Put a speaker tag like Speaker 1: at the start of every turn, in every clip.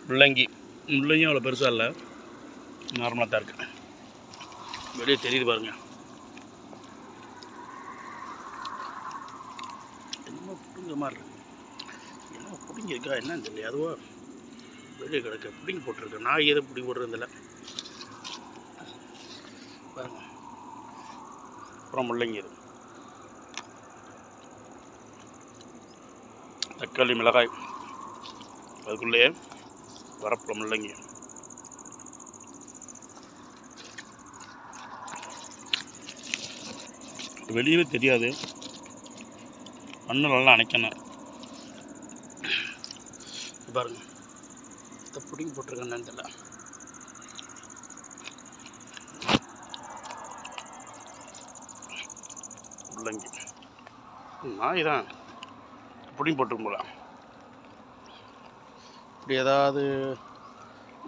Speaker 1: முள்ளங்கி அவ்வளோ பெருசாக இல்லை, நார்மலாக தான் இருக்கு. வெளியே தெரியுது பாருங்க. என்னமோ பிடிங்க மாதிரி இருக்கு, என்னமோ பிடிங்க இருக்கா என்னன்னு தெரியல. அதுவோ வெளியே கிடக்க பிடிங்கி போட்டிருக்கு. நான் எதுவும் பிடிங்கி போட்டுருந்தில்ல பாருங்க. அப்புறம் முள்ளங்கி இது, தக்காளி மிளகாய், அதுக்குள்ளேயே வரப்பில் முள்ளங்கி. வெளியவே தெரியாது, மண்ணு நல்லா அணைக்கணும். பாருங்க, இதை பிடிங்கி போட்டிருக்கேன்னு தெரியல. முள்ளங்கி நாய் தான் பிடிங்கி போட்டுருக்கும் போல. இப்படி ஏதாவது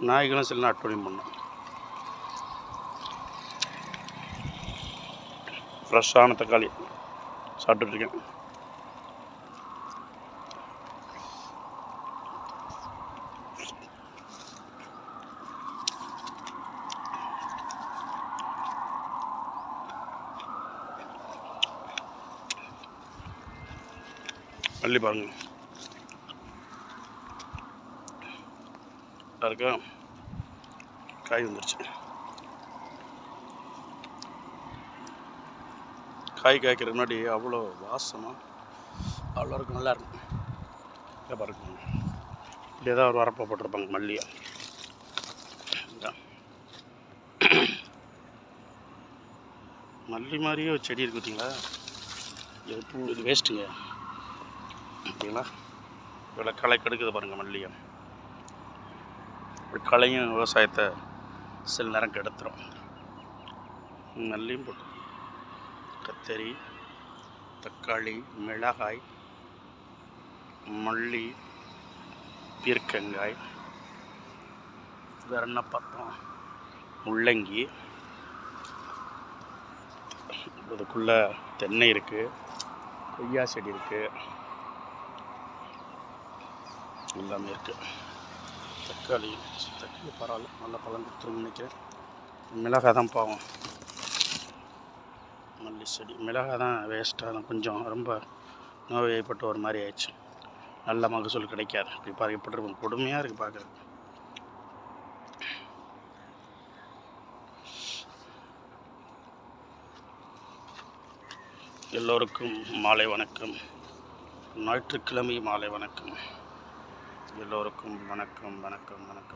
Speaker 1: நாய்களும் சில அட்டோனியம் பண்ணும். ஃப்ரெஷ்ஷான தக்காளி சாப்பிட்டுட்ருக்கேன். மல்லி பாருங்க இருக்கா, காய் வந்துருச்சு. காய் காய்க்கிற முன்னாடி அவ்வளோ வாசமாக அவ்வளோ இருக்கும், நல்லா இருக்கும். இதை பாருங்க, இப்படி ஏதாவது ஒரு வரப்பை போட்டிருப்பாங்க மல்லியை. மல்லி மாதிரியே ஒரு செடி இருக்கு பார்த்தீங்களா, இது பூ, இது வேஸ்ட்டுங்க பார்த்தீங்களா. இவ்வளோ களை கெடுக்குது பாருங்கள் மல்லியை. களையும் விவசாயத்தை சில நேரம் கெடுத்துரும். மல்லியும் போட்டு கத்தரி, தக்காளி, மிளகாய், மல்லி, பீர்க்கங்காய், வேற என்ன பார்த்தோம், முள்ளங்கி, இதுக்குள்ளே தென்னை இருக்குது, கொய்யா செடி இருக்குது, எல்லாமே இருக்குது. தக்காளி பரவாயில்ல, நல்லா பழம் கொடுத்துருன்னு நினைக்கிறேன். மிளகாய் தான் பாவம், மல்லி செடி மிளகாய் தான் வேஸ்ட்டாக தான், கொஞ்சம் ரொம்ப நோய்வாய்ப்பட்டு ஒரு மாதிரி ஆயிடுச்சு. நல்ல மகசூல் கிடைக்காது. இப்படி பார்க்கப்பட்டிருக்கும், கொடுமையாக இருக்குது பார்க்குறது. எல்லோருக்கும் மாலை வணக்கம். ஞாயிற்றுக்கிழமை மாலை வணக்கம். எல்லோருக்கும் வணக்கம் வணக்கம் வணக்கம்.